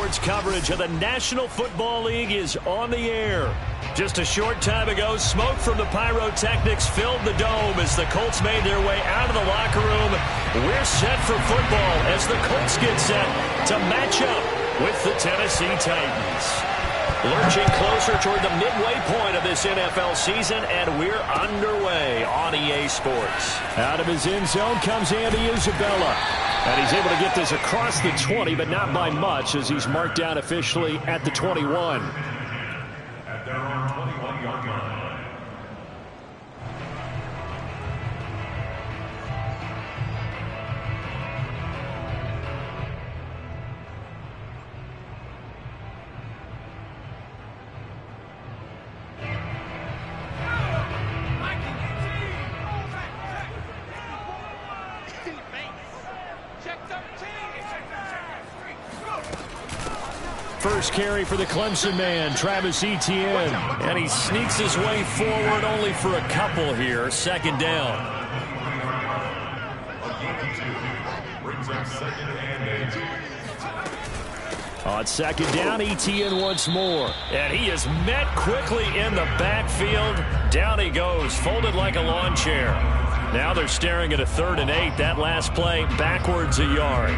Sports coverage of the National Football League is on the air. Just a short time ago, smoke from the pyrotechnics filled the dome as the Colts made their way out of the locker room. We're set for football as the Colts get set to match up with the Tennessee Titans. Lurching closer toward the midway point of this NFL season, and we're underway on EA Sports. Out of his end zone comes Andy Isabella. And he's able to get this across the 20, but not by much, as he's marked down officially at the 21. At their own 21-yard line. First carry for the Clemson man, Travis Etienne. And he sneaks his way forward only for a couple here. Second down. On second down, Etienne once more. And he is met quickly in the backfield. Down he goes, folded like a lawn chair. Now they're staring at a 3rd and 8. That last play backwards a yard.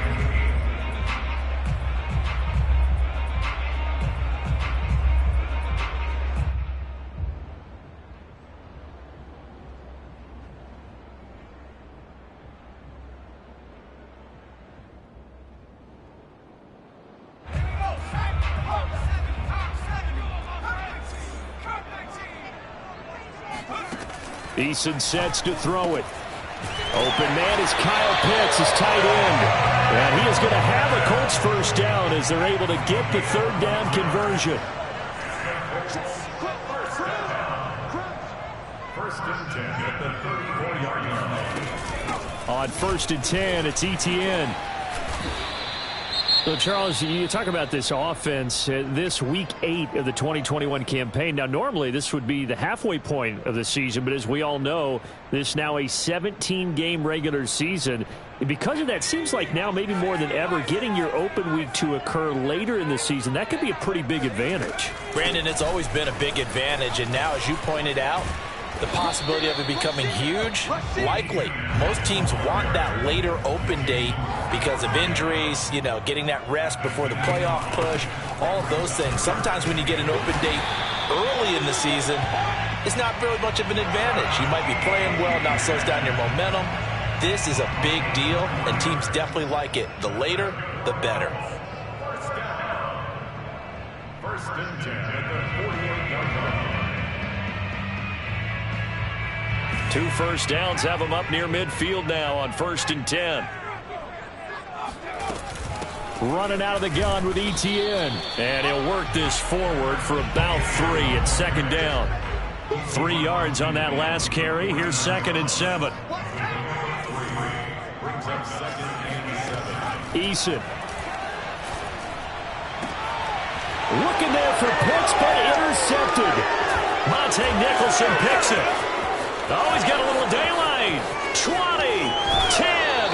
Eason sets to throw it. Open man is Kyle Pitts, his tight end. And he is going to have a Colts first down as they're able to get the 3rd down conversion. First and 10 at the 34-yard line. On 1st and 10, it's Etienne. So, Charles, you talk about this offense, this week 8 of the 2021 campaign. Now, normally this would be the halfway point of the season, but as we all know, this is now a 17-game regular season. And because of that, seems like now maybe more than ever, getting your open week to occur later in the season, that could be a pretty big advantage. Brandon, it's always been a big advantage, and now, as you pointed out, the possibility of it becoming huge, likely. Most teams want that later open date because of injuries, you know, getting that rest before the playoff push, all of those things. Sometimes when you get an open date early in the season, it's not really much of an advantage. You might be playing well, not slows down your momentum. This is a big deal, and teams definitely like it. The later, the better. First down. First and 10 at the 48-yard line. 2 first downs have them up near midfield now on 1st and 10. Running out of the gun with Etienne. And he'll work this forward for about 3 at 2nd down. 3 yards on that last carry. Here's 2nd and 7. Eason. Looking there for Pitts, but intercepted. Monte Nicholson picks it. Oh, he's got a little daylight. 20, 10.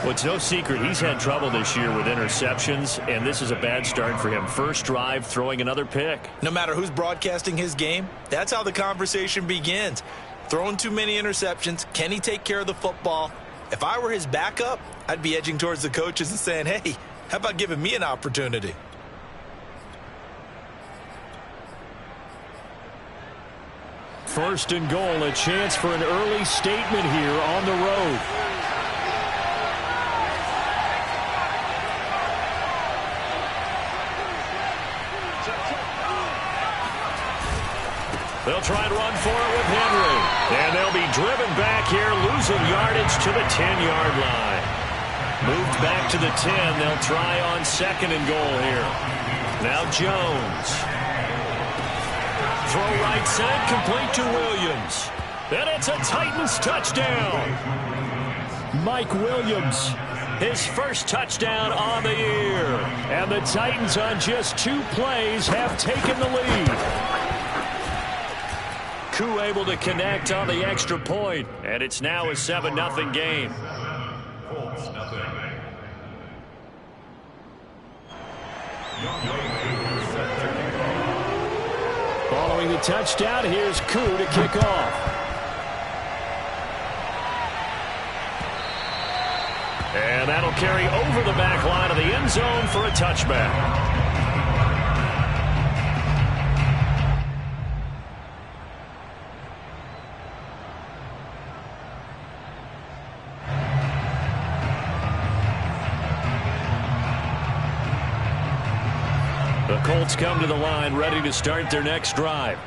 Well, it's no secret he's had trouble this year with interceptions, and this is a bad start for him. First drive, throwing another pick. No matter who's broadcasting his game, that's how the conversation begins. Throwing too many interceptions, can he take care of the football? If I were his backup, I'd be edging towards the coaches and saying, hey, how about giving me an opportunity? First and goal, a chance for an early statement here on the road. They'll try and run for it with Henry. And they'll be driven back here, losing yardage to the 10-yard line. Moved back to the 10. They'll try on 2nd and goal here. Now Jones. Throw right side, complete to Williams. And it's a Titans touchdown. Mike Williams, his first touchdown on the year. And the Titans on just 2 plays have taken the lead. Koo able to connect on the extra point, and it's now a 7-0 game. Colts nothing. Following the touchdown, here's Koo to kick off. And that'll carry over the back line of the end zone for a touchback. The Colts come to the line ready to start their next drive.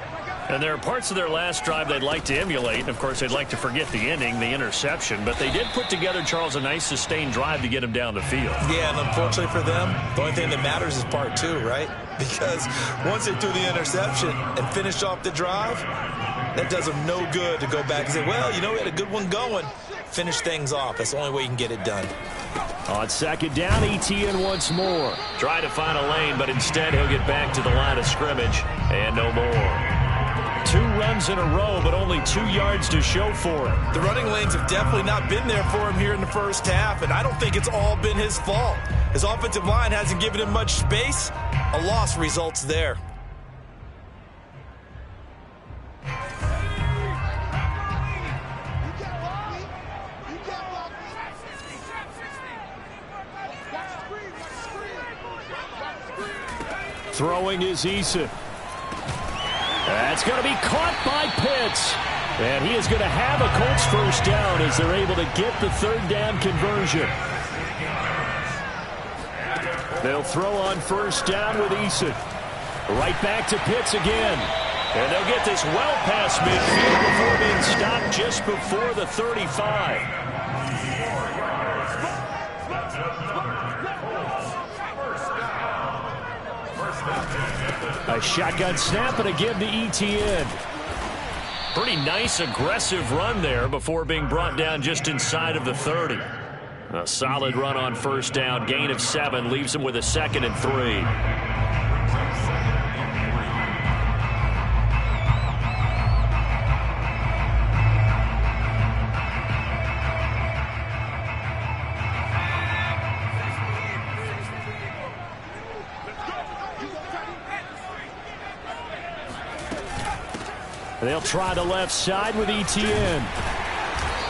And there are parts of their last drive they'd like to emulate. Of course, they'd like to forget the ending, the interception. But they did put together, Charles, a nice sustained drive to get him down the field. Yeah, and unfortunately for them, the only thing that matters is part two, right? Because once they threw the interception and finished off the drive, that does them no good to go back and say, well, you know, we had a good one going. Finish things off. That's the only way you can get it done. On second down, Etienne once more. Try to find a lane, but instead he'll get back to the line of scrimmage and no more. 2 runs in a row, but only 2 yards to show for it. The running lanes have definitely not been there for him here in the first half, and I don't think it's all been his fault. His offensive line hasn't given him much space. A loss results there. Throwing is Eason. That's going to be caught by Pitts. And he is going to have a Colts first down as they're able to get the third down conversion. They'll throw on first down with Eason. Right back to Pitts again. And they'll get this well past midfield before being stopped just before the 35. A shotgun snap and again to Etienne. Pretty nice aggressive run there before being brought down just inside of the 30. A solid run on first down. Gain of 7 leaves him with a 2nd and 3. They'll try the left side with Etienne.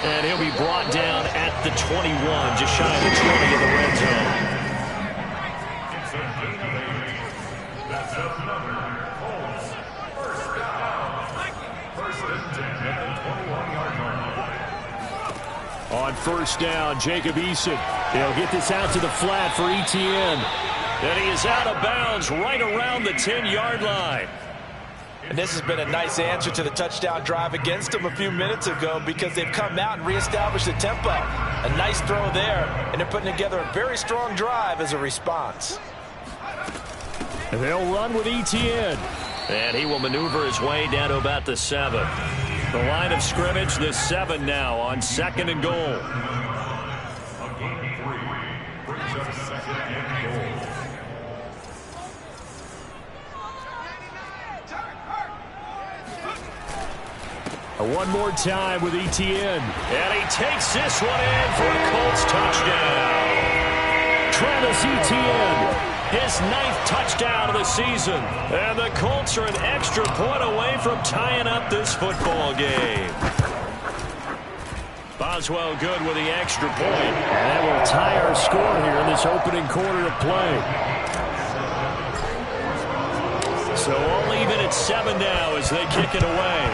And he'll be brought down at the 21, just shy of the 20 in the red zone. That's another Colts first down. First and 10 at the 21-yard line. On first down, Jacob Eason. He'll get this out to the flat for Etienne. And he is out of bounds right around the 10-yard line. And this has been a nice answer to the touchdown drive against them a few minutes ago because they've come out and reestablished the tempo. A nice throw there, and they're putting together a very strong drive as a response. And they'll run with Etienne. And he will maneuver his way down to about the 7. The line of scrimmage, the 7 now on 2nd and goal. A gain of 3 brings up 2nd and goal. One more time with Etienne. And he takes this one in for a Colts touchdown. Travis Etienne, his 9th touchdown of the season. And the Colts are an extra point away from tying up this football game. Boswell good with the extra point. And that will tie our score here in this opening quarter of play. So all even at 7 now as they kick it away.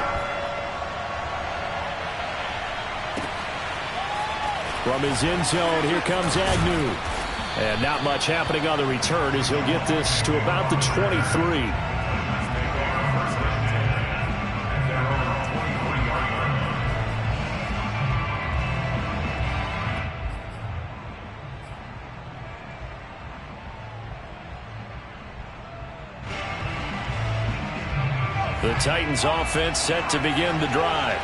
From his end zone, here comes Agnew. And not much happening on the return as he'll get this to about the 23. The Titans offense set to begin the drive.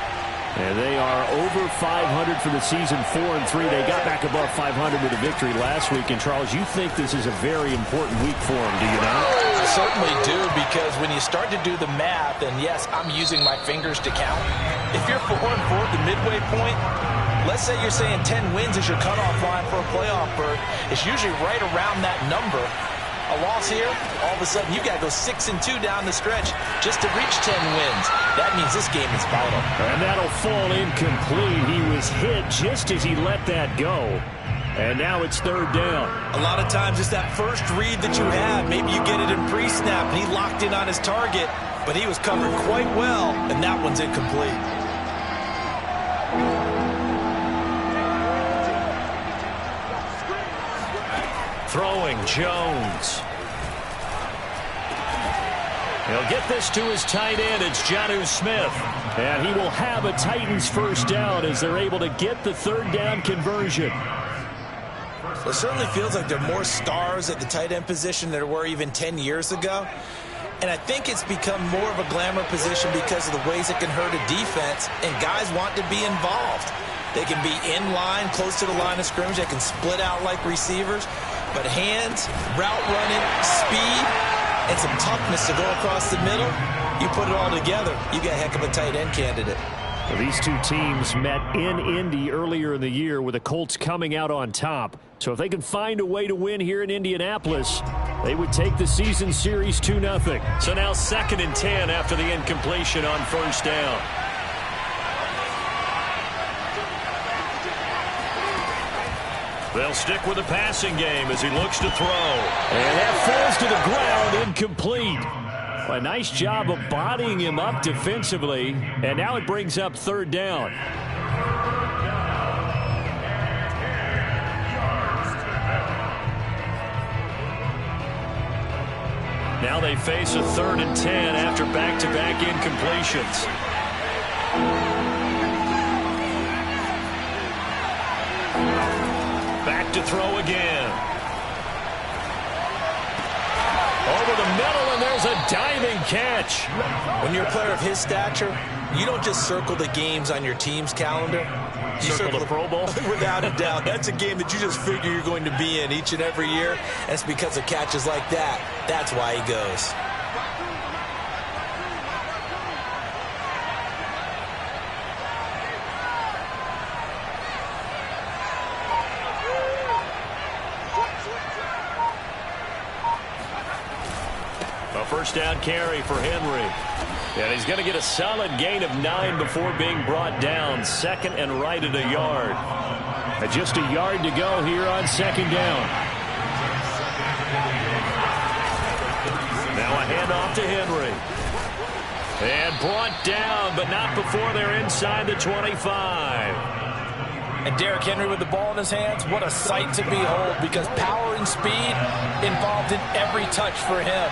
And they are over 500 for the season, 4-3. They got back above 500 with a victory last week. And, Charles, you think this is a very important week for them, do you not? I certainly do, because when you start to do the math, and, yes, I'm using my fingers to count. If you're 4-4 at the midway point, let's say you're saying 10 wins is your cutoff line for a playoff berth. It's usually right around that number. A loss here, all of a sudden you got to go 6-2 down the stretch just to reach 10 wins. That means this game is vital. And that'll fall incomplete. He was hit just as he let that go. And now it's third down. A lot of times it's that first read that you have. Maybe you get it in pre-snap and he locked in on his target, but he was covered quite well, and that one's incomplete. Throwing Jones. He'll get this to his tight end. It's Jonnu Smith. And he will have a Titans first down as they're able to get the third down conversion. It certainly feels like there are more stars at the tight end position than there were even 10 years ago. And I think it's become more of a glamour position because of the ways it can hurt a defense, and guys want to be involved. They can be in line, close to the line of scrimmage. They can split out like receivers. But hands, route running, speed, and some toughness to go across the middle, you put it all together, you got a heck of a tight end candidate. Well, these two teams met in Indy earlier in the year with the Colts coming out on top. So if they can find a way to win here in Indianapolis, they would take the season series 2-0. So now 2nd and 10 after the incompletion on first down. They'll stick with the passing game as he looks to throw. And that falls to the ground, incomplete. A nice job of bodying him up defensively, and now it brings up third down. Now they face a 3rd and 10 after back-to-back incompletions. Back to throw again. Over the middle, and there's a diving catch. When you're a player of his stature, you don't just circle the games on your team's calendar. You circle the Pro Bowl? Without a doubt. That's a game that you just figure you're going to be in each and every year. And it's because of catches like that. That's why he goes. A first down carry for Henry. And he's going to get a solid gain of 9 before being brought down. 2nd and right at a yard. Just a yard to go here on 2nd down. Now a handoff to Henry. And brought down, but not before they're inside the 25. And Derrick Henry with the ball in his hands, what a sight to behold, because power and speed involved in every touch for him.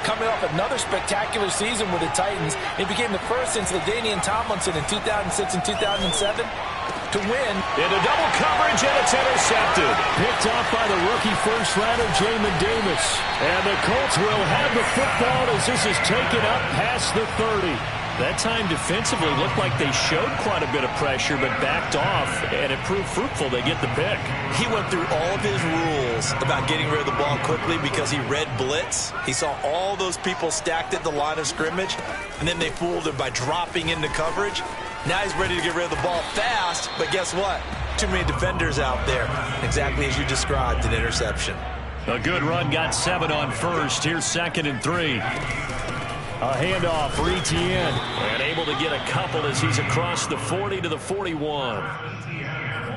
Coming off another spectacular season with the Titans, he became the first since LaDainian Tomlinson in 2006 and 2007 to win. Into double coverage, and it's intercepted. Picked off by the rookie first-rounder, Jamin Davis. And the Colts will have the football as this is taken up past the 30. That time defensively looked like they showed quite a bit of pressure but backed off, and it proved fruitful. They get the pick. He went through all of his rules about getting rid of the ball quickly because he read blitz. He saw all those people stacked at the line of scrimmage, and then they fooled him by dropping into coverage. Now he's ready to get rid of the ball fast, but guess what? Too many defenders out there. Exactly as you described, an interception. A good run, got 7 on first. Here's 2nd and 3. A handoff for Etienne. And able to get a couple as he's across the 40 to the 41.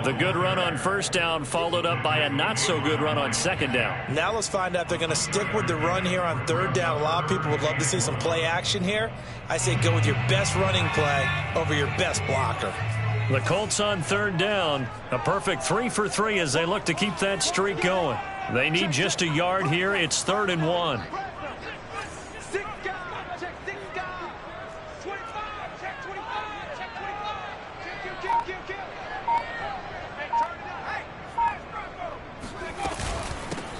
The good run on first down followed up by a not-so-good run on 2nd down. Now let's find out if they're going to stick with the run here on 3rd down. A lot of people would love to see some play action here. I say go with your best running play over your best blocker. The Colts on 3rd down. A perfect 3 for 3 as they look to keep that streak going. They need just a yard here. It's 3rd and 1.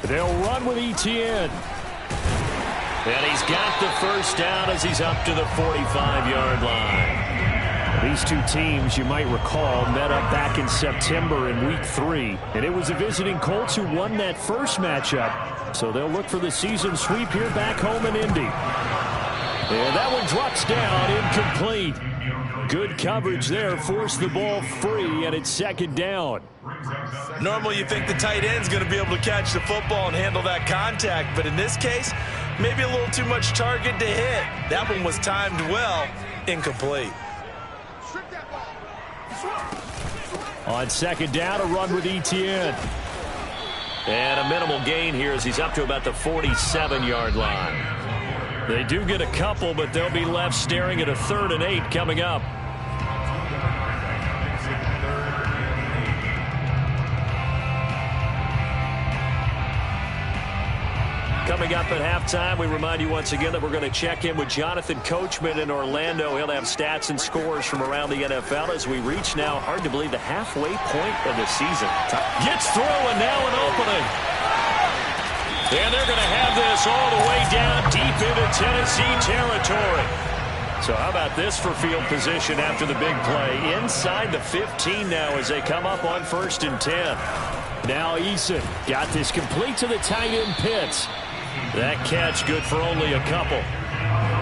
They'll run with Etienne. And he's got the first down as he's up to the 45-yard line. These two teams, you might recall, met up back in September in Week 3. And it was the visiting Colts who won that first matchup. So they'll look for the season sweep here back home in Indy. And that one drops down, incomplete. Good coverage there, forced the ball free, and it's second down. Normally you think the tight end's going to be able to catch the football and handle that contact, but in this case, maybe a little too much target to hit. That one was timed well, incomplete. On second down, a run with Etienne. And a minimal gain here as he's up to about the 47-yard line. They do get a couple, but they'll be left staring at a 3rd and 8 coming up. Coming up at halftime, we remind you once again that we're going to check in with Jonathan Coachman in Orlando. He'll have stats and scores from around the NFL as we reach now, hard to believe, the halfway point of the season. Gets through, and now an opening. And they're going to have this all the way down deep into Tennessee territory. So how about this for field position after the big play? Inside the 15 now as they come up on 1st and 10. Now Eason got this complete to the tight end Pitts. That catch good for only a couple.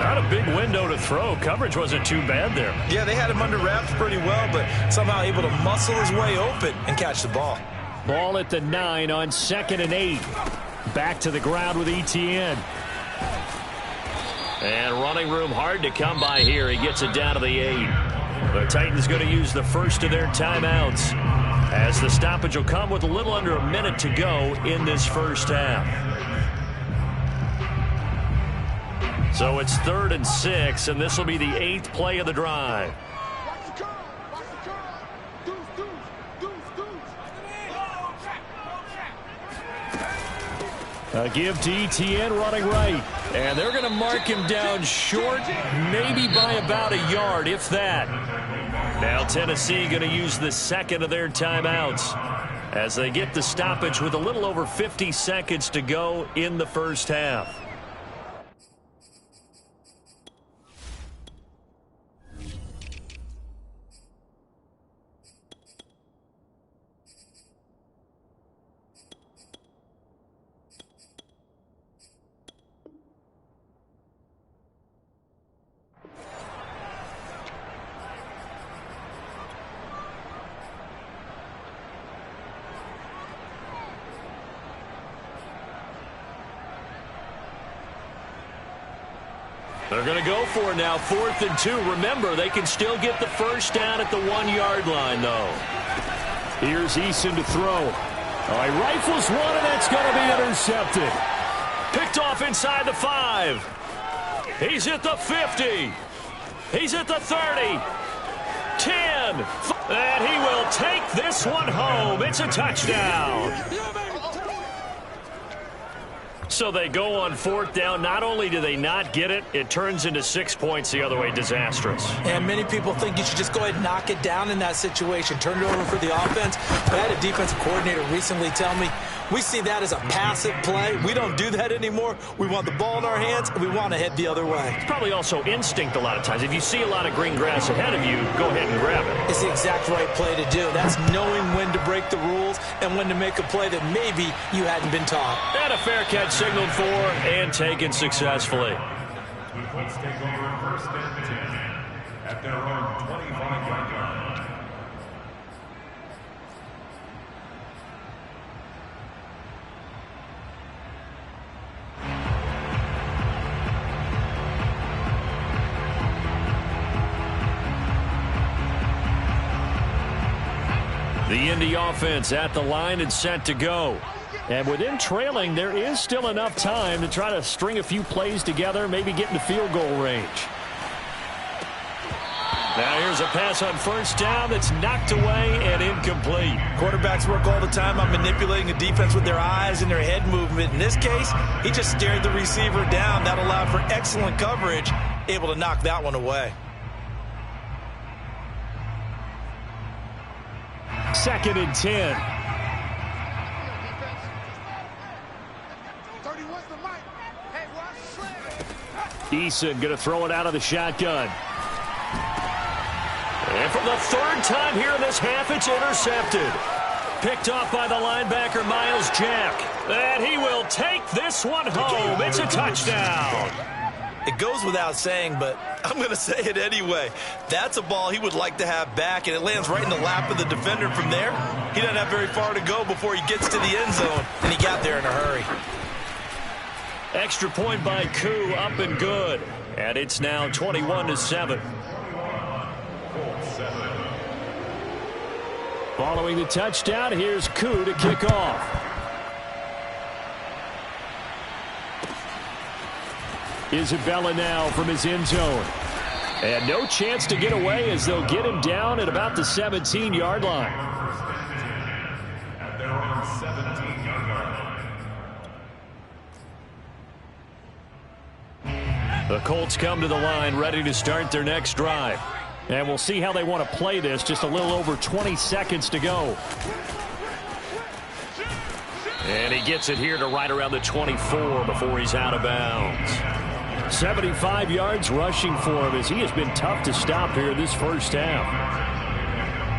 Not a big window to throw. Coverage wasn't too bad there. Yeah, they had him under wraps pretty well, but somehow able to muscle his way open and catch the ball. Ball at the 9 on 2nd and 8. Back to the ground with Etienne. And running room hard to come by here. He gets it down to the 8. The Titans going to use the first of their timeouts, as the stoppage will come with a little under a minute to go in this first half. So it's 3rd and 6, and this will be the 8th play of the drive. A give to Etienne running right. And they're going to mark him down short, maybe by about a yard, if that. Now Tennessee going to use the second of their timeouts as they get the stoppage with a little over 50 seconds to go in the first half. They're going to go for it now, 4th and 2. Remember, they can still get the first down at the 1-yard line, though. Here's Eason to throw. All right, rifles one, and that's going to be intercepted. Picked off inside the 5. He's at the 50. He's at the 30. 10. And he will take this one home. It's a touchdown. So they go on 4th down. Not only do they not get it, it turns into 6 points the other way. Disastrous. And many people think you should just go ahead and knock it down in that situation. Turn it over for the offense. But I had a defensive coordinator recently tell me, we see that as a passive play. We don't do that anymore. We want the ball in our hands, and we want to head the other way. It's probably also instinct a lot of times. If you see a lot of green grass ahead of you, go ahead and grab it. It's the exact right play to do. That's knowing when to break the rules and when to make a play that maybe you hadn't been taught. And a fair catch signaled for and taken successfully. The Colts take over 1st and 10 at their own 25-yard line. The Indy offense at the line and set to go. And with them trailing, there is still enough time to try to string a few plays together, maybe get into field goal range. Now here's a pass on 1st down that's knocked away and incomplete. Quarterbacks work all the time on manipulating a defense with their eyes and their head movement. In this case, he just stared the receiver down. That allowed for excellent coverage, able to knock that one away. 2nd and 10. Eason going to throw it out of the shotgun. And for the 3rd time here in this half, it's intercepted. Picked off by the linebacker, Miles Jack. And he will take this one home. It's a touchdown. It goes without saying, but I'm going to say it anyway. That's a ball he would like to have back, and it lands right in the lap of the defender from there. He doesn't have very far to go before he gets to the end zone, and he got there in a hurry. Extra point by Koo, up and good. And it's now 21-7. Following the touchdown, here's Koo to kick off. Isabella now from his end zone. And no chance to get away as they'll get him down at about the 17-yard line. At their own 17-yard line. The Colts come to the line ready to start their next drive. And we'll see how they want to play this. Just a little over 20 seconds to go. And he gets it here to right around the 24 before he's out of bounds. 75 yards rushing for him as he has been tough to stop here this first half.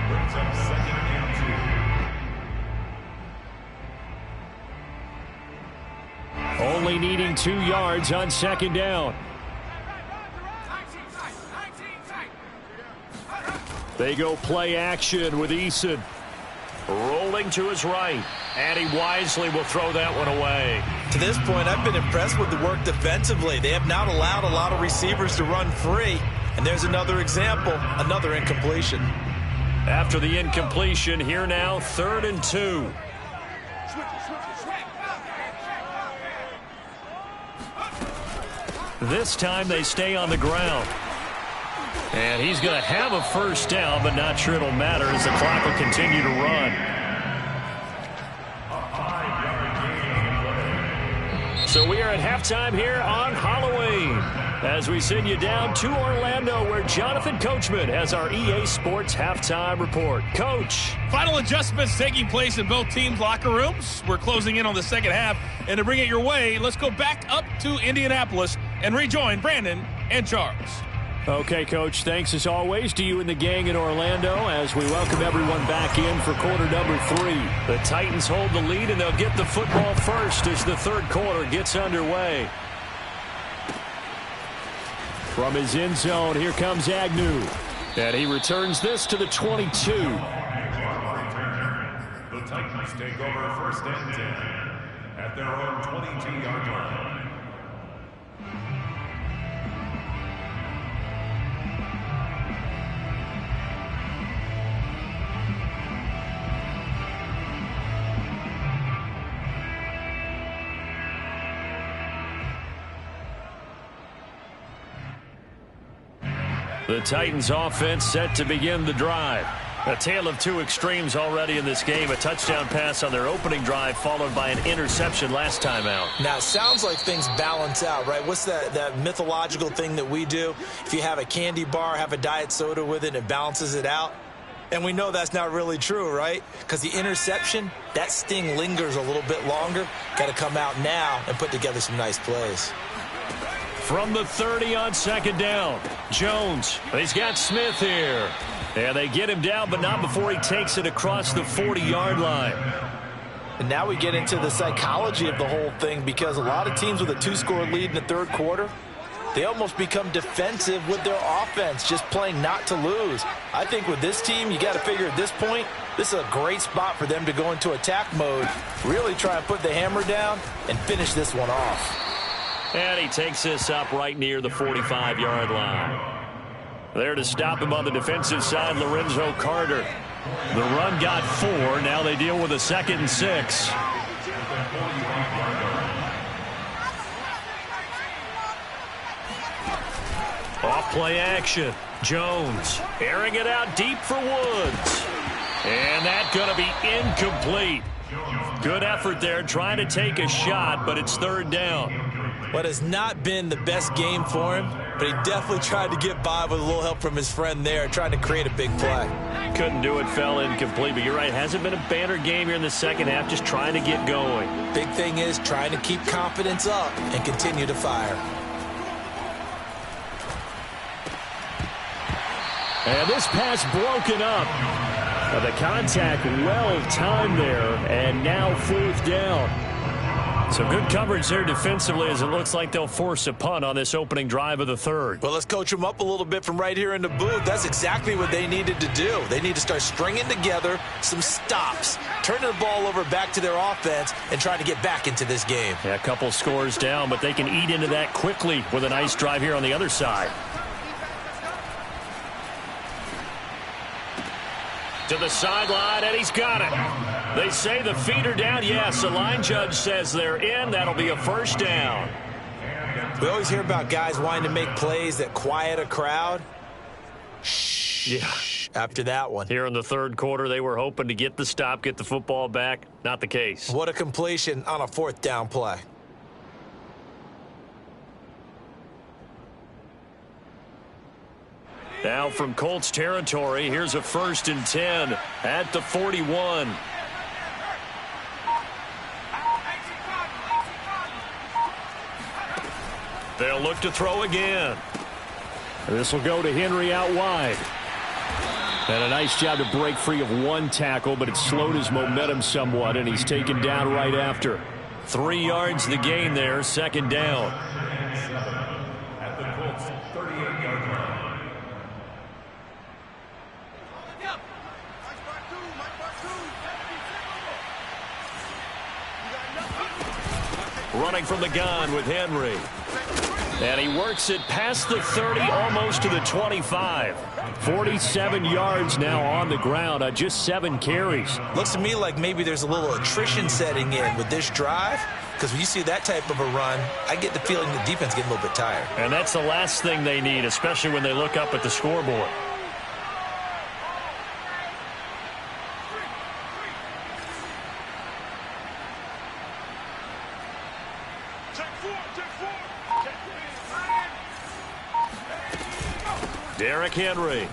Brings up second and 2. Only needing 2 yards on second down. They go play action with Eason. Rolling to his right. And he wisely will throw that one away. To this point, I've been impressed with the work defensively. They have not allowed a lot of receivers to run free. And there's another example, another incompletion. After the incompletion, here now, 3rd and 2. This time they stay on the ground. And he's going to have a first down, but not sure it'll matter as the clock will continue to run. So we are at halftime here on Halloween as we send you down to Orlando where Jonathan Coachman has our EA Sports halftime report. Coach. Final adjustments taking place in both teams' locker rooms. We're closing in on the second half. And to bring it your way, let's go back up to Indianapolis and rejoin Brandon and Charles. Okay, Coach, thanks as always to you and the gang in Orlando as we welcome everyone back in for quarter number 3. The Titans hold the lead, and they'll get the football first as the third quarter gets underway. From his end zone, here comes Agnew. And he returns this to the 22. The Titans take over 1st and 10 at their own 22-yard line. The Titans offense set to begin the drive. A tale of two extremes already in this game. A touchdown pass on their opening drive followed by an interception last time out. Now, it sounds like things balance out, right? What's that mythological thing that we do? If you have a candy bar, have a diet soda with it, it balances it out. And we know that's not really true, right? Because the interception, that sting lingers a little bit longer. Got to come out now and put together some nice plays. From the 30 on second down, Jones. He's got Smith here. And they get him down, but not before he takes it across the 40-yard line. And now we get into the psychology of the whole thing because a lot of teams with a 2-score lead in the third quarter, they almost become defensive with their offense, just playing not to lose. I think with this team, you got to figure at this point, this is a great spot for them to go into attack mode, really try and put the hammer down and finish this one off. And he takes this up right near the 45-yard line. There to stop him on the defensive side, Lorenzo Carter. The run got 4. Now they deal with a 2nd and 6. Off play action. Jones airing it out deep for Woods. And that's going to be incomplete. Good effort there trying to take a shot, but it's 3rd down. What has not been the best game for him, but he definitely tried to get by with a little help from his friend there, trying to create a big play. Couldn't do it, fell incomplete, but you're right, hasn't been a banner game here in the second half, just trying to get going. Big thing is trying to keep confidence up and continue to fire. And this pass broken up. The contact well timed there, and now 4th down. So good coverage there defensively as it looks like they'll force a punt on this opening drive of the third. Well, let's coach them up a little bit from right here in the booth. That's exactly what they needed to do. They need to start stringing together some stops, turning the ball over back to their offense, and trying to get back into this game. Yeah, a couple scores down, but they can eat into that quickly with a nice drive here on the other side. To the sideline, and he's got it. They say the feet are down. Yes, the line judge says they're in. That'll be a first down. We always hear about guys wanting to make plays that quiet a crowd. Yeah. After that one. Here in the third quarter, they were hoping to get the stop, get the football back. Not the case. What a completion on a fourth down play. Now from Colts territory, here's a 1st and 10 at the 41. They'll look to throw again. This will go to Henry out wide. And a nice job to break free of one tackle, but it slowed his momentum somewhat, and he's taken down right after. 3 yards the gain there, 2nd down. At the Colts 38-yard line. Running from the gun with Henry. And he works it past the 30, almost to the 25. 47 yards now on the ground on just 7 carries. Looks to me like maybe there's a little attrition setting in with this drive, because when you see that type of a run, I get the feeling the defense getting a little bit tired. And that's the last thing they need, especially when they look up at the scoreboard. Derrick Henry.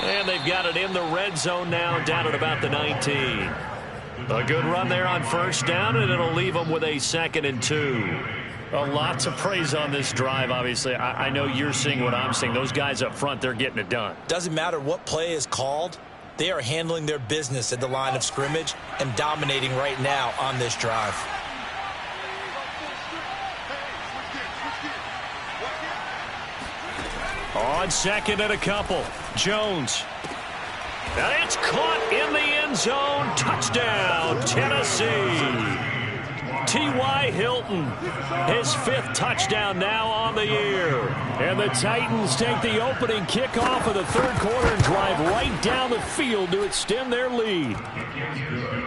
And they've got it in the red zone now, down at about the 19. A good run there on 1st down, and it'll leave them with a 2nd and 2. A lot to praise on this drive, obviously. I know you're seeing what I'm seeing. Those guys up front, they're getting it done. Doesn't matter what play is called. They are handling their business at the line of scrimmage and dominating right now on this drive. On 2nd and a couple, Jones. And it's caught in the end zone. Touchdown, Tennessee. T.Y. Hilton, his 5th touchdown now on the year. And the Titans take the opening kickoff of the third quarter and drive right down the field to extend their lead.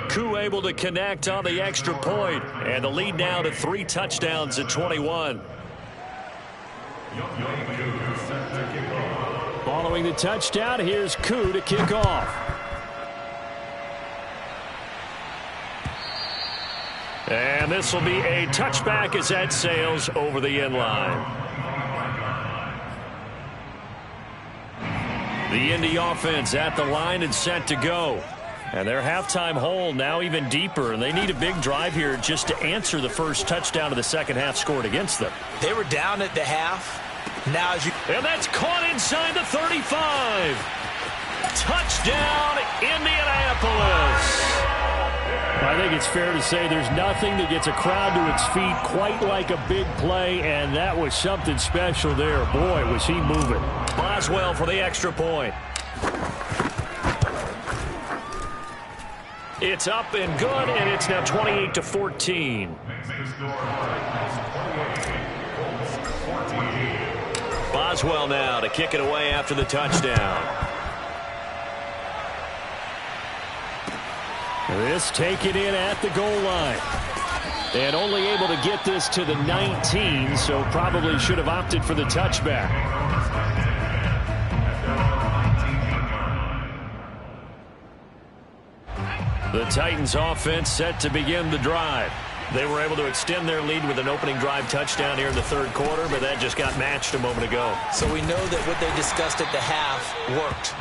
Koo able to connect on the extra point, and the lead now to 3 touchdowns at 21. Following the touchdown, here's Koo to kick off. And this will be a touchback as that sails over the end line. The Indy offense at the line and set to go. And their halftime hole now even deeper, and they need a big drive here just to answer the first touchdown of the second half scored against them. They were down at the half. Now as you... And that's caught inside the 35. Touchdown, Indianapolis. I think it's fair to say there's nothing that gets a crowd to its feet quite like a big play, and that was something special there. Boy, was he moving. Boswell for the extra point. It's up and good, and it's now 28-14. Boswell now to kick it away after the touchdown. This taken in at the goal line. And only able to get this to the 19, so probably should have opted for the touchback. The Titans offense set to begin the drive. They were able to extend their lead with an opening drive touchdown here in the third quarter, but that just got matched a moment ago. So we know that what they discussed at the half worked.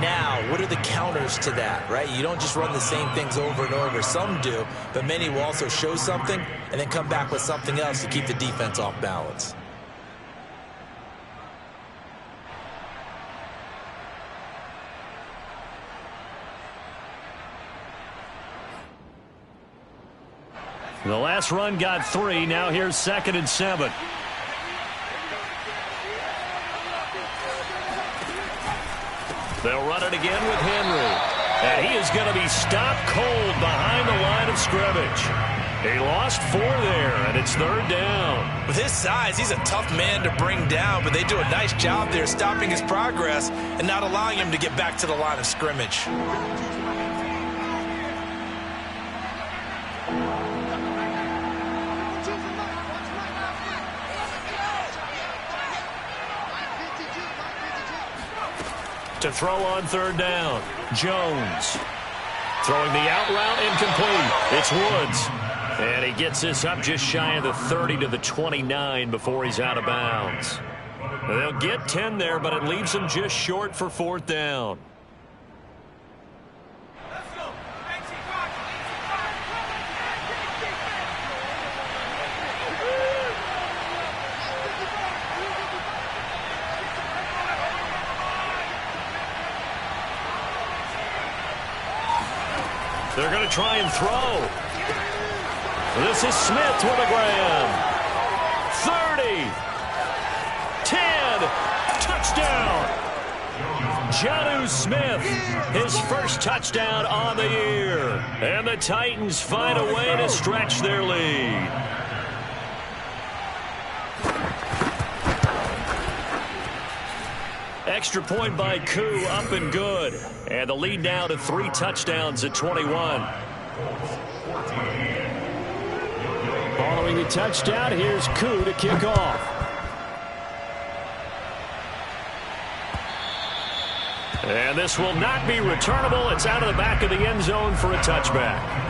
Now, what are the counters to that, right? You don't just run the same things over and over. Some do, but many will also show something and then come back with something else to keep the defense off balance. The last run got 3. Now here's 2nd and 7. They'll run it again with Henry. And he is going to be stopped cold behind the line of scrimmage. He lost 4 there, and it's 3rd down. With his size, he's a tough man to bring down, but they do a nice job there stopping his progress and not allowing him to get back to the line of scrimmage. To throw on 3rd down, Jones. Throwing the out route, incomplete. It's Woods. And he gets this up just shy of the 30 to the 29 before he's out of bounds. They'll get 10 there, but it leaves them just short for 4th down. They're going to try and throw. This is Smith with a grab. 30. 10. Touchdown. Jonnu Smith, his first touchdown on the year. And the Titans find a way to stretch their lead. Extra point by Koo, up and good. And the lead now to 3 touchdowns at 21. Following the touchdown, here's Koo to kick off. And this will not be returnable. It's out of the back of the end zone for a touchback.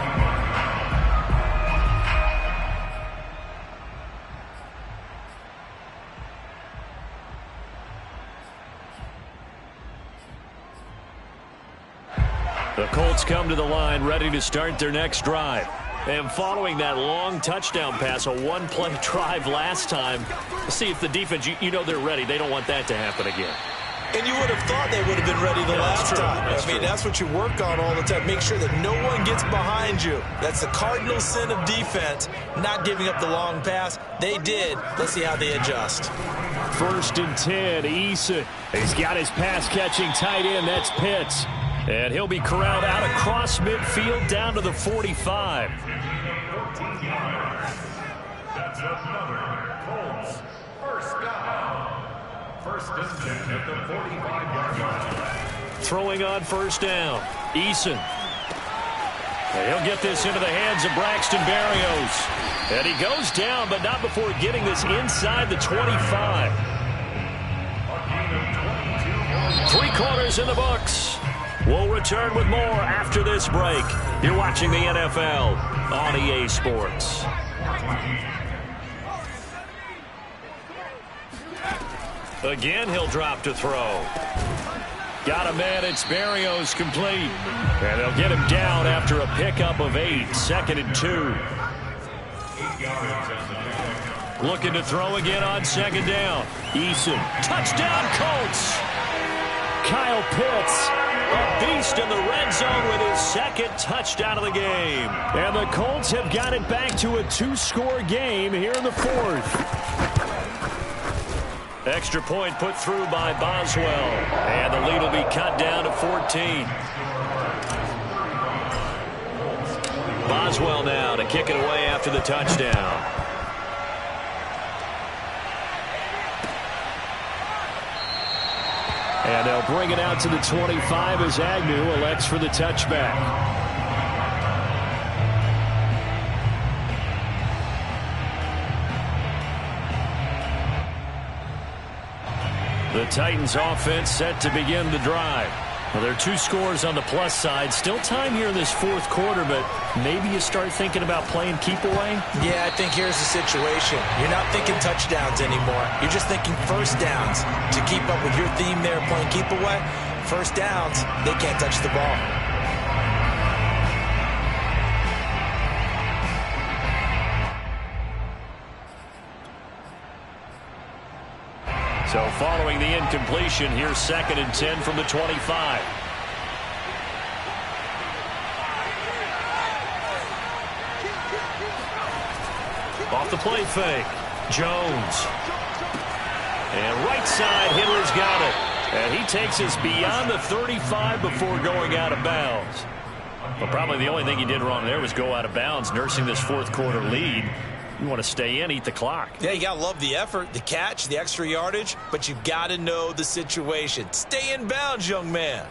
The Colts come to the line ready to start their next drive. And following that long touchdown pass, a one-play drive last time, see if the defense, you know they're ready. They don't want that to happen again. And you would have thought they would have been ready the last time. I mean, that's what you work on all the time. Make sure that no one gets behind you. That's the cardinal sin of defense, not giving up the long pass. They did. Let's see how they adjust. 1st and 10, Eason. He's got his pass-catching tight end. That's Pitts. And he'll be corralled out across midfield down to the 45. 14 yards. That's another Colts first down. 1st and 10 at the 45-yard line. Throwing on 1st down, Eason. And he'll get this into the hands of Braxton Berrios. And he goes down, but not before getting this inside the 25. 3 quarters in the books. We'll return with more after this break. You're watching the NFL on EA Sports. Again, he'll drop to throw. Got a man, it's Berrios complete. And they'll get him down after a pickup of 8, 2nd and 2. Looking to throw again on 2nd down. Eason, touchdown Colts. Kyle Pitts, a beast in the red zone with his 2nd touchdown of the game. And the Colts have got it back to a 2-score game here in the 4th. Extra point put through by Boswell. And the lead will be cut down to 14. Boswell now to kick it away after the touchdown. And they'll bring it out to the 25 as Agnew elects for the touchback. The Titans offense set to begin the drive. Well, there are 2 scores on the plus side. Still time here in this 4th quarter, but maybe you start thinking about playing keep away? Yeah, I think here's the situation. You're not thinking touchdowns anymore. You're just thinking 1st downs. To keep up with your theme there, playing keep away, 1st downs, they can't touch the ball. So following the incompletion, here's 2nd and 10 from the 25. off the play fake. Jones. And right side, Henry's got it. And he takes us beyond the 35 before going out of bounds. But probably the only thing he did wrong there was go out of bounds, nursing this fourth quarter lead. You want to stay in, eat the clock. Yeah, you got to love the effort, the catch, the extra yardage, but you've got to know the situation. Stay in bounds, young man.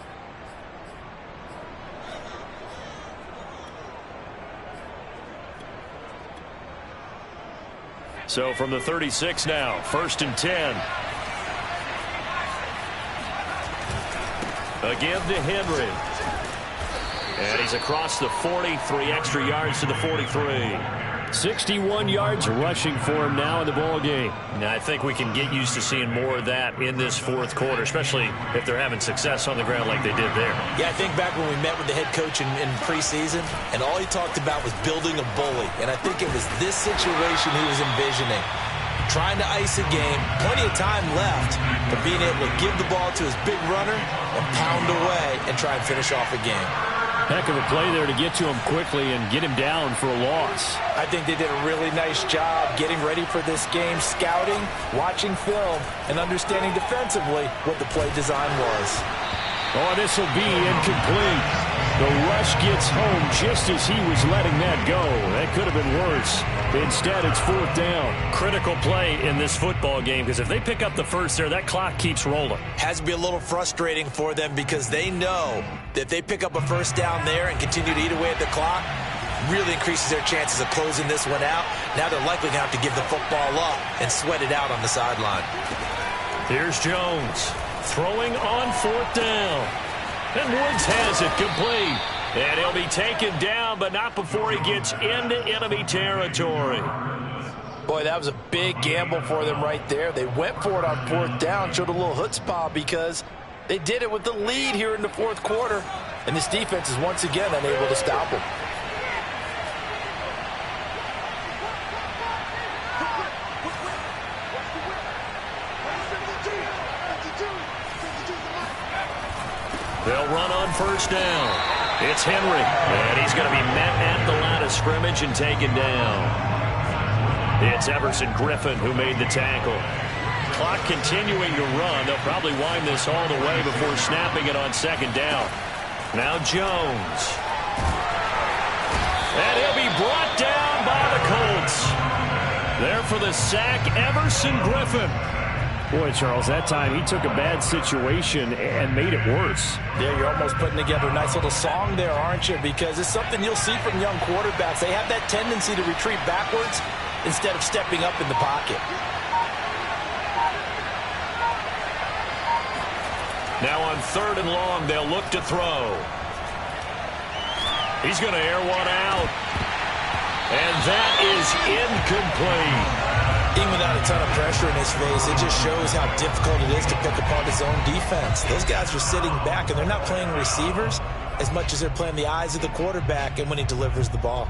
So from the 36 now, 1st and 10. Again to Henry. And he's across the 40, 3 extra yards to the 43. 61 yards rushing for him now in the ball game. Now, I think we can get used to seeing more of that in this fourth quarter, especially if they're having success on the ground like they did there. Yeah, I think back when we met with the head coach in preseason, and all he talked about was building a bully. And I think it was this situation he was envisioning. Trying to ice a game, plenty of time left, but being able to give the ball to his big runner and pound away and try and finish off a game. Heck of a play there to get to him quickly and get him down for a loss. I think they did a really nice job getting ready for this game, scouting, watching film, and understanding defensively what the play design was. Oh, this will be incomplete. The rush gets home just as he was letting that go. That could have been worse. Instead, it's 4th down. Critical play in this football game, because if they pick up the first there, that clock keeps rolling. Has to be a little frustrating for them because they know that if they pick up a first down there and continue to eat away at the clock, really increases their chances of closing this one out. Now they're likely going to have to give the football up and sweat it out on the sideline. Here's Jones throwing on 4th down. And Woods has it complete. And he'll be taken down, but not before he gets into enemy territory. Boy, that was a big gamble for them right there. They went for it on 4th down, showed a little chutzpah because they did it with the lead here in the fourth quarter. And this defense is once again unable to stop them. They'll run on 1st down. It's Henry, and he's going to be met at the line of scrimmage and taken down. It's Everson Griffin who made the tackle. Clock continuing to run. They'll probably wind this all the way before snapping it on 2nd down. Now Jones. And he'll be brought down by the Colts. There for the sack, Everson Griffin. Boy, Charles, that time he took a bad situation and made it worse. Yeah, you're almost putting together a nice little song there, aren't you? Because it's something you'll see from young quarterbacks. They have that tendency to retreat backwards instead of stepping up in the pocket. Now on 3rd and long, they'll look to throw. He's going to air one out. And that is incomplete. Even without a ton of pressure in his face, it just shows how difficult it is to pick apart his own defense. Those guys are sitting back, and they're not playing receivers as much as they're playing the eyes of the quarterback and when he delivers the ball.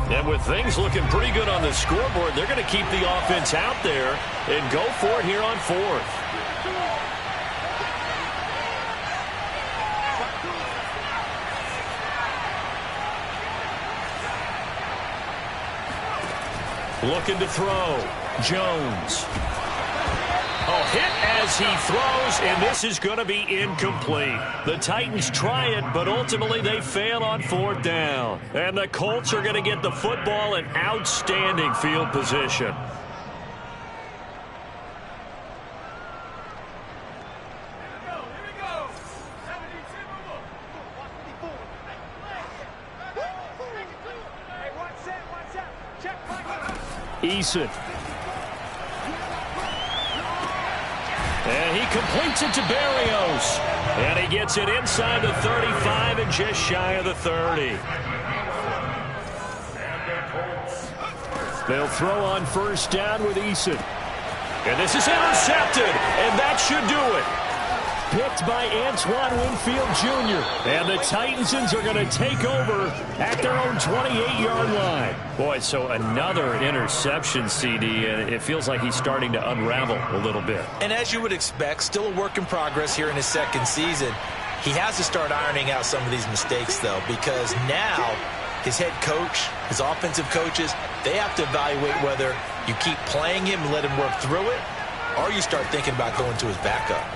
And with things looking pretty good on the scoreboard, they're going to keep the offense out there and go for it here on 4th. Looking to throw. Jones. Oh, hit as he throws, and this is going to be incomplete. The Titans try it, but ultimately they fail on 4th down. And the Colts are going to get the football in outstanding field position. Eason. And he completes it to Berrios. And he gets it inside the 35 and just shy of the 30. They'll throw on 1st down with Eason. And this is intercepted. And that should do it. Picked by Antoine Winfield Jr. And the Titansons are going to take over at their own 28-yard line. Boy, so another interception, CD, and it feels like he's starting to unravel a little bit. And as you would expect, still a work in progress here in his 2nd season. He has to start ironing out some of these mistakes, though, because now his head coach, his offensive coaches, they have to evaluate whether you keep playing him and let him work through it, or you start thinking about going to his backup.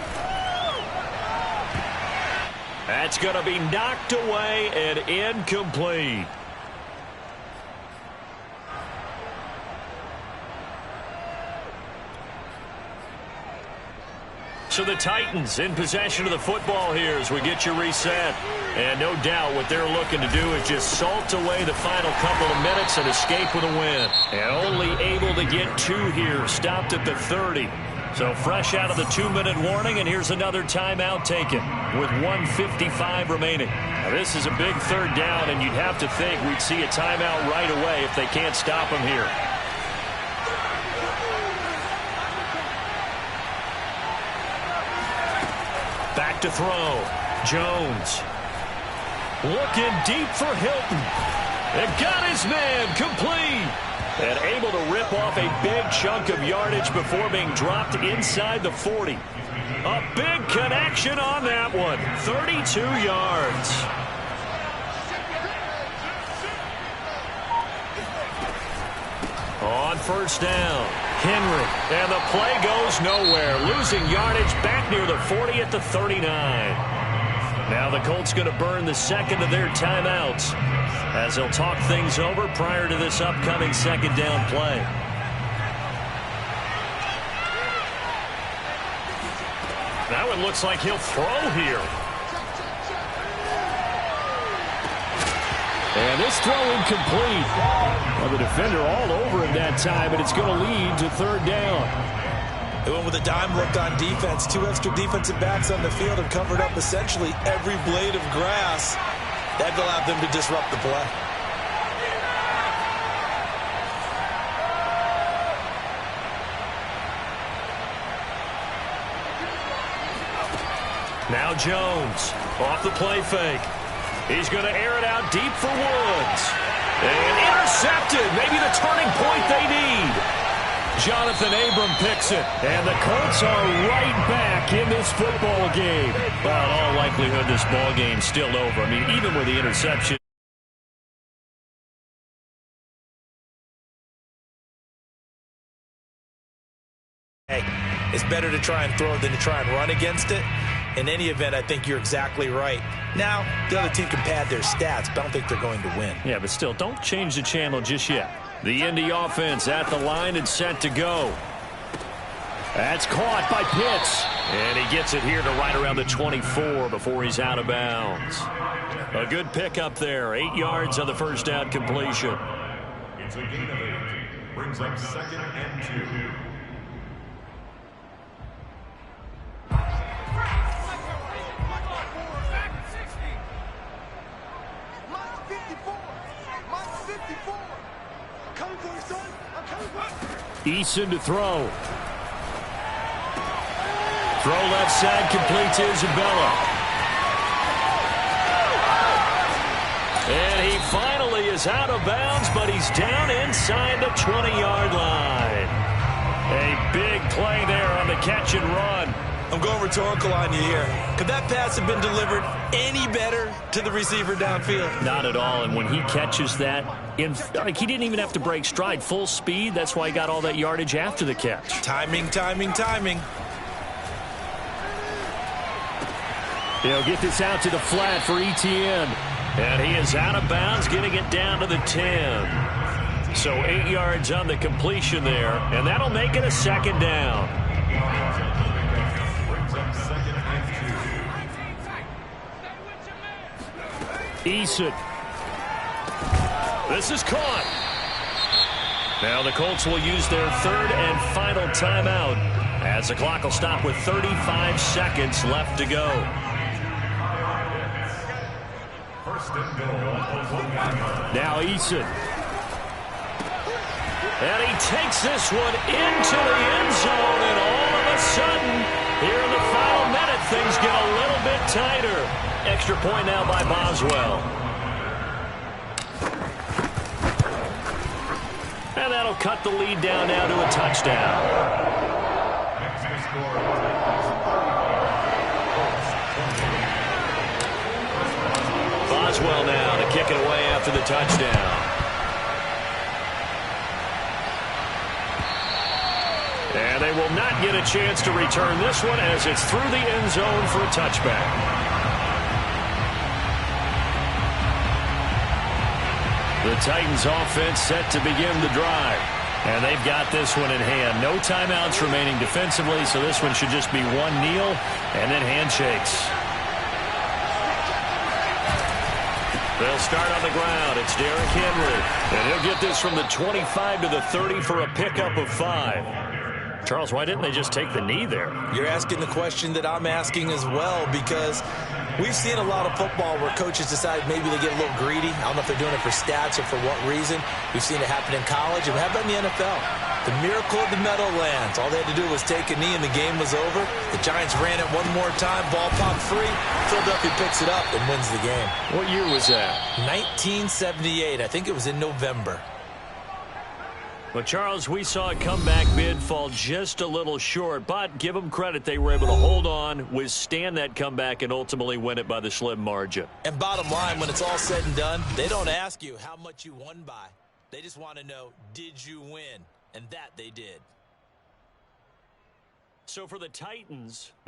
That's going to be knocked away and incomplete. So the Titans in possession of the football here as we get you reset. And no doubt what they're looking to do is just salt away the final couple of minutes and escape with a win. And only able to get 2 here, stopped at the 30. So fresh out of the 2-minute warning, and here's another timeout taken with 1:55 remaining. Now this is a big third down, and you'd have to think we'd see a timeout right away if they can't stop them here. Back to throw. Jones. Looking deep for Hilton. And got his man complete. And able to rip off a big chunk of yardage before being dropped inside the 40. A big connection on that one. 32 yards. On first down, Henry. And the play goes nowhere. Losing yardage back near the 40 at the 39. Now the Colts going to burn the second of their timeouts as they'll talk things over prior to this upcoming second down play. Now it looks like he'll throw here. And this throw incomplete. Well, the defender all over him that time, and it's going to lead to third down. They went with a dime look on defense. 2 extra defensive backs on the field and covered up essentially every blade of grass. That allowed them to disrupt the play. Now Jones off the play fake. He's going to air it out deep for Woods. And intercepted. Maybe the turning point they need. Jonathan Abram picks it. And the Colts are right back in this football game. Well, in all likelihood, this ball game's still over. I mean, even with the interception. Hey, it's better to try and throw than to try and run against it. In any event, I think you're exactly right. Now, the other team can pad their stats, but I don't think they're going to win. Yeah, but still, don't change the channel just yet. The Indy offense at the line and set to go. That's caught by Pitts. And he gets it here to right around the 24 before he's out of bounds. A good pickup there. 8 yards on the first down completion. It's a gain of 8. Brings up 2nd and 2. Eason to throw. Throw left side, complete to Isabella. And he finally is out of bounds, but he's down inside the 20-yard line. A big play there on the catch and run. I'm going rhetorical on you here. Could that pass have been delivered any better to the receiver downfield? Not at all, and when he catches that, he didn't even have to break stride. Full speed, that's why he got all that yardage after the catch. Timing, timing, timing. He'll get this out to the flat for Etienne. And he is out of bounds, getting it down to the 10. So 8 yards on the completion there, and that'll make it a second down. Eason. This is caught. Now the Colts will use their third and final timeout as the clock will stop with 35 seconds left to go. Now Eason. And he takes this one into the end zone, and all of a sudden, here in the final minute, things get a little bit tighter. Extra point now by Boswell. And that'll cut the lead down now to a touchdown. after the touchdown. And they will not get a chance to return this one as it's through the end zone for a touchback. The Titans offense set to begin the drive. And they've got this one in hand. No timeouts remaining defensively, so this one should just be one kneel and then handshakes. They'll start on the ground. It's Derrick Henry. And he'll get this from the 25 to the 30 for a pickup of 5. Charles, why didn't they just take the knee there? You're asking the question that I'm asking as well, because we've seen a lot of football where coaches decide maybe they get a little greedy. I don't know if they're doing it for stats or for what reason. We've seen it happen in college, and how about in the NFL? The miracle of the Meadowlands. All they had to do was take a knee, and the game was over. The Giants ran it one more time. Ball popped free. Philadelphia picks it up and wins the game. What year was that? 1978. I think it was in November. Well, Charles, we saw a comeback bid fall just a little short, but give them credit. They were able to hold on, withstand that comeback, and ultimately win it by the slim margin. And bottom line, when it's all said and done, they don't ask you how much you won by. They just want to know, did you win? And that they did. So for the Titans,